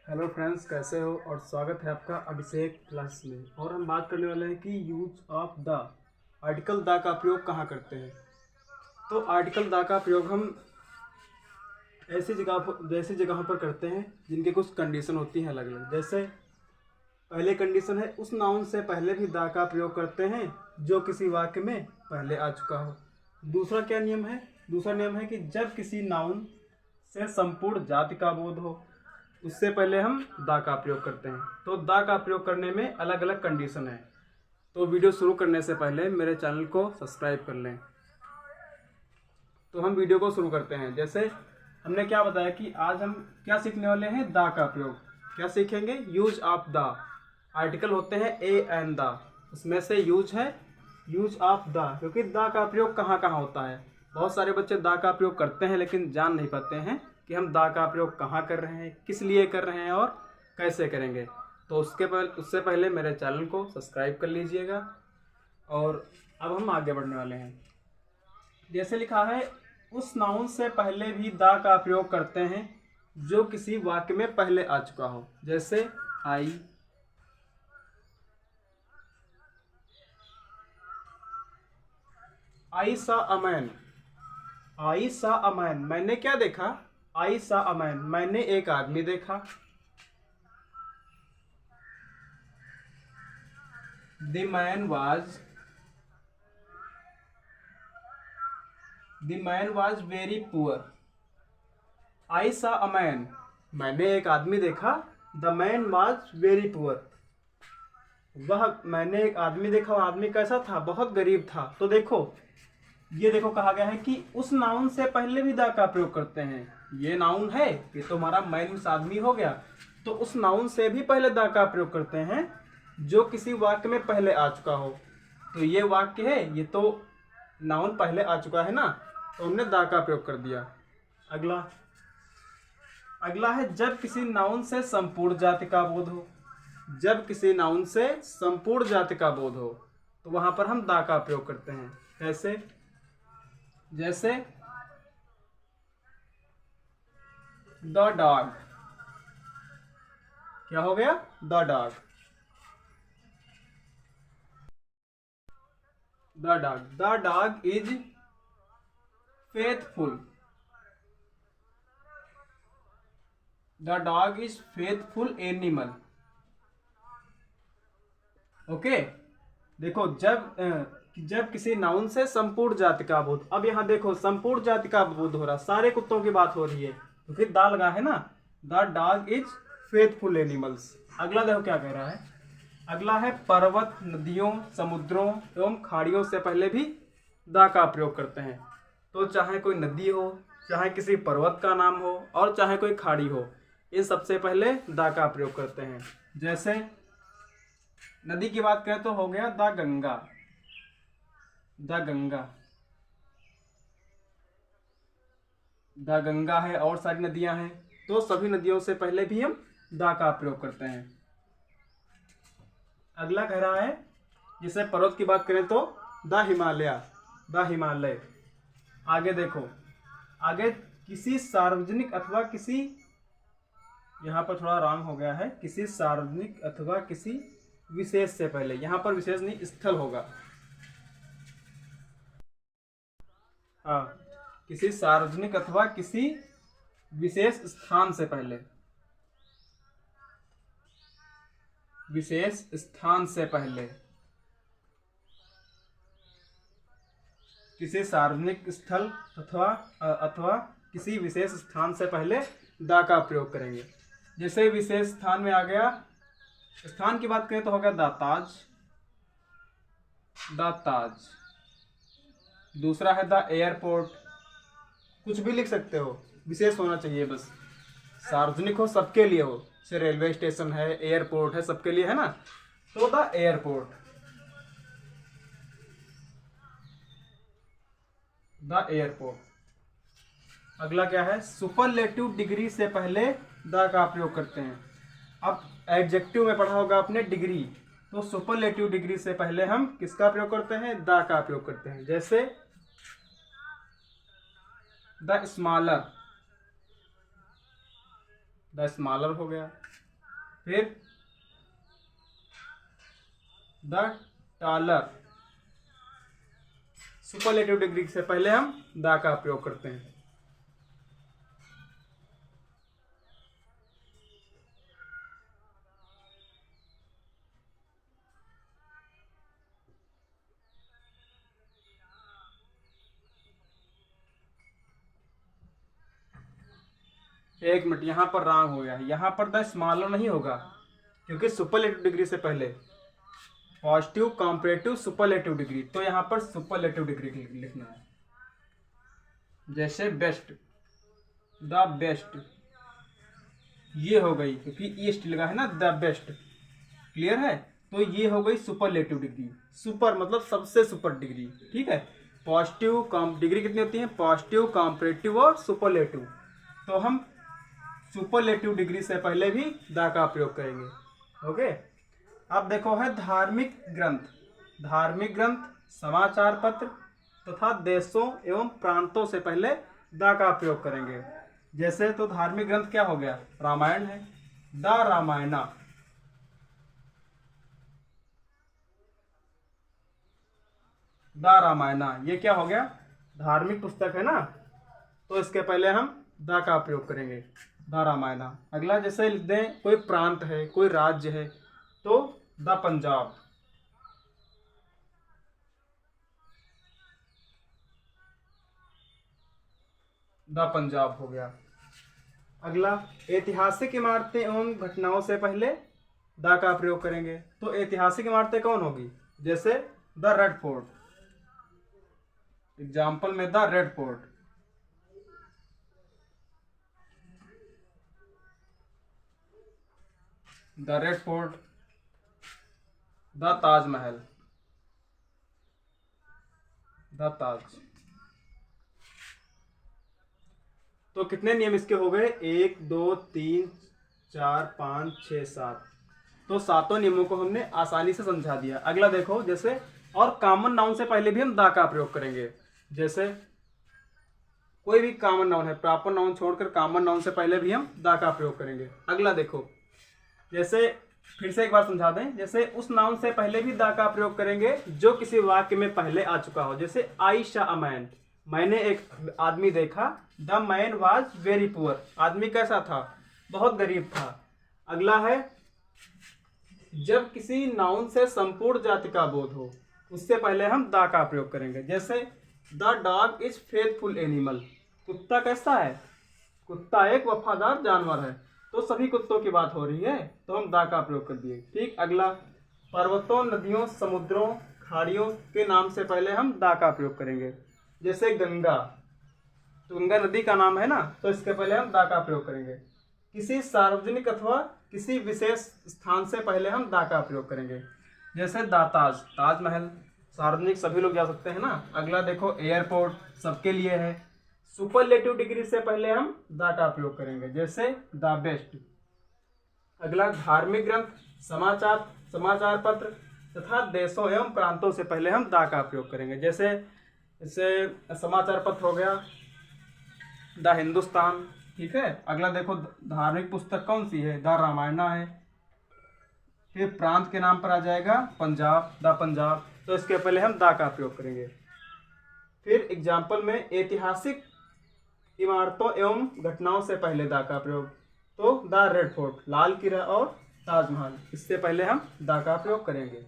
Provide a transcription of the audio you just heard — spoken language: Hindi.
हेलो फ्रेंड्स, कैसे हो? और स्वागत है आपका अभिषेक क्लास में। और हम बात करने वाले हैं कि use of the article the का प्रयोग कहाँ करते हैं। तो आर्टिकल द का प्रयोग हम ऐसी जगहों पर करते हैं जिनके कुछ कंडीशन होती हैं अलग अलग। जैसे पहले कंडीशन है, उस नाउन से पहले भी द का प्रयोग करते हैं जो किसी वाक्य में पहले आ चुका हो। दूसरा क्या नियम है? दूसरा नियम है कि जब किसी नाउन से संपूर्ण जाति का बोध हो, उससे पहले हम द का प्रयोग करते हैं। तो द का प्रयोग करने में अलग अलग कंडीशन है। तो वीडियो शुरू करने से पहले मेरे चैनल को सब्सक्राइब कर लें। तो हम वीडियो को शुरू करते हैं। जैसे हमने क्या बताया कि आज हम क्या सीखने वाले हैं? द का प्रयोग। क्या सीखेंगे? Use of the. आर्टिकल होते हैं ए एंड द, उसमें से यूज है यूज ऑफ द, क्योंकि द का प्रयोग कहाँ कहाँ होता है। बहुत सारे बच्चे द का प्रयोग करते हैं लेकिन जान नहीं पाते हैं कि हम द का प्रयोग कहाँ कर रहे हैं, किस लिए कर रहे हैं और कैसे करेंगे। तो उससे पहले मेरे चैनल को सब्सक्राइब कर लीजिएगा। और अब हम आगे बढ़ने वाले हैं। जैसे लिखा है, उस नाउन से पहले भी द का प्रयोग करते हैं जो किसी वाक्य में पहले आ चुका हो। जैसे आई सा अमैन। आई सा अमैन, मैंने क्या देखा? आई सा अमैन, मैंने एक आदमी देखा। The man was very poor. I saw a man, मैंने एक आदमी देखा। The man was very poor, मैंने एक आदमी देखा, वह आदमी कैसा था? बहुत गरीब था। तो देखो, ये देखो कहा गया है कि उस नाउन से पहले भी द का प्रयोग करते हैं। ये नाउन है, ये तो हमारा मैन मीन्स आदमी हो गया। तो उस नाउन से भी पहले द का प्रयोग करते हैं जो किसी वाक्य में पहले आ चुका हो। तो ये वाक्य है, ये तो नाउन पहले आ चुका है ना, तो हमने द का प्रयोग कर दिया। अगला है, जब किसी नाउन से संपूर्ण जाति का बोध हो। जब किसी नाउन से संपूर्ण जाति का बोध हो तो वहां पर हम द का प्रयोग करते हैं। कैसे? जैसे द डॉग, क्या हो गया? The dog. The dog is faithful. The dog is faithful animal. Okay, देखो जब किसी नाउन से संपूर्ण जाति का बोध। अब यहाँ देखो, संपूर्ण जाति का बोध हो रहा, सारे कुत्तों की बात हो रही है तो फिर द लगा है ना। The dog is faithful animals. अगला देखो क्या कह रहा है। अगला है, पर्वत, नदियों, समुद्रों एवं खाड़ियों से पहले भी द का प्रयोग करते हैं। तो चाहे कोई नदी हो, चाहे किसी पर्वत का नाम हो और चाहे कोई खाड़ी हो, इन सबसे पहले द का प्रयोग करते हैं। जैसे नदी की बात करें तो हो गया द गंगा। द गंगा है और सारी नदियां हैं, तो सभी नदियों से पहले भी हम द का प्रयोग करते हैं। अगला कह रहा है, जैसे पर्वत की बात करें तो द हिमालय। आगे देखो, आगे किसी सार्वजनिक अथवा किसी, यहाँ पर थोड़ा रॉन्ग हो गया है, किसी सार्वजनिक अथवा किसी विशेष से पहले। यहाँ पर विशेष नहीं, स्थल होगा। हाँ, किसी सार्वजनिक अथवा किसी विशेष स्थान से पहले। विशेष स्थान से पहले, किसी सार्वजनिक स्थल अथवा किसी विशेष स्थान से पहले द का प्रयोग करेंगे। जैसे विशेष स्थान में आ गया, स्थान की बात करें तो हो गया द ताज। दूसरा है द एयरपोर्ट। कुछ भी लिख सकते हो, विशेष होना चाहिए बस, सार्वजनिक हो, सबके लिए हो। जैसे रेलवे स्टेशन है, एयरपोर्ट है, सबके लिए है ना, तो द एयरपोर्ट। अगला क्या है, सुपरलेटिव डिग्री से पहले द का प्रयोग करते हैं। अब एडजेक्टिव में पढ़ा होगा आपने डिग्री, तो सुपरलेटिव डिग्री से पहले हम किसका प्रयोग करते हैं? द का प्रयोग करते हैं। जैसे द स्मॉलर हो गया। फिर द टॉलर। सुपरलेटिव डिग्री से पहले हम द का प्रयोग करते हैं। एक मिनट, यहाँ पर रॉन्ग हो गया है, यहाँ पर द स्मॉलर नहीं होगा, क्योंकि सुपरलेटिव डिग्री से पहले पॉजिटिव कंपैरेटिव सुपरलेटिव डिग्री, तो यहाँ पर सुपरलेटिव डिग्री लिखना है। जैसे बेस्ट, द बेस्ट, ये हो गई, क्योंकि ईस्ट लगा है ना, द बेस्ट, क्लियर है। तो ये हो गई सुपरलेटिव डिग्री। सुपर मतलब सबसे सुपर डिग्री, ठीक है। पॉजिटिव डिग्री कितनी होती है? पॉजिटिव, कंपैरेटिव और सुपरलेटिव। तो हम सुपरलेटिव डिग्री से पहले भी द का प्रयोग करेंगे। ओके, अब देखो है धार्मिक ग्रंथ। धार्मिक ग्रंथ, समाचार पत्र तथा देशों एवं प्रांतों से पहले द का प्रयोग करेंगे। जैसे तो धार्मिक ग्रंथ क्या हो गया? रामायण है, द रामायणा। द रामायणा, ये क्या हो गया? धार्मिक पुस्तक है ना, तो इसके पहले हम द का प्रयोग करेंगे, द रामायणा। अगला जैसे लिख दें कोई प्रांत है, कोई राज्य है, तो द पंजाब। द पंजाब हो गया। अगला ऐतिहासिक इमारतें एवं घटनाओं से पहले द का प्रयोग करेंगे। तो ऐतिहासिक इमारतें कौन होगी? जैसे द रेड फोर्ट, एग्जाम्पल में the Red Fort. The Red Fort, the Taj Mahal, the Taj. तो कितने नियम इसके हो गए? 1 2 3 4 5 6 7। तो सातों नियमों को हमने आसानी से समझा दिया। अगला देखो, जैसे और कॉमन नाउन से पहले भी हम द का प्रयोग करेंगे। जैसे कोई भी कॉमन नाउन है, प्रॉपर नाउन छोड़कर कॉमन नाउन से पहले भी हम द का प्रयोग करेंगे। अगला देखो, जैसे फिर से एक बार समझा दें, जैसे उस नाउन से पहले भी द का प्रयोग करेंगे जो किसी वाक्य में पहले आ चुका हो। जैसे आई शा अ मैन, मैंने एक आदमी देखा। The man was very poor, आदमी कैसा था? बहुत गरीब था। अगला है, जब किसी नाउन से संपूर्ण जाति का बोध हो, उससे पहले हम द का प्रयोग करेंगे। जैसे the dog is faithful animal, कुत्ता कैसा है? कुत्ता एक वफादार जानवर है। तो सभी कुत्तों की बात हो रही है, तो हम द का प्रयोग कर दिए। ठीक। अगला, पर्वतों, नदियों, समुद्रों, खाड़ियों के नाम से पहले हम द का प्रयोग करेंगे। जैसे गंगा, तो गंगा नदी का नाम है ना, तो इसके पहले हम द का प्रयोग करेंगे। किसी सार्वजनिक अथवा किसी विशेष स्थान से पहले हम द का प्रयोग करेंगे। जैसे दाताज, ताजमहल, सार्वजनिक सभी लोग जा सकते हैं ना। अगला देखो, एयरपोर्ट सबके लिए है। सुपरलेटिव डिग्री से पहले हम द का प्रयोग करेंगे। जैसे द बेस्ट। अगला, धार्मिक ग्रंथ, समाचार पत्र तथा देशों एवं प्रांतों से पहले हम द का प्रयोग करेंगे। जैसे समाचार पत्र हो गया द हिंदुस्तान, ठीक है। अगला देखो, धार्मिक पुस्तक कौन सी है? द रामायणा है। फिर प्रांत के नाम पर आ जाएगा पंजाब, द पंजाब, तो इसके पहले हम द का प्रयोग करेंगे। फिर एग्जाम्पल में ऐतिहासिक इमारतों एवं घटनाओं से पहले द का प्रयोग, तो the Red fort, Lal Qila और ताजमहल, इससे पहले हम द का प्रयोग करेंगे।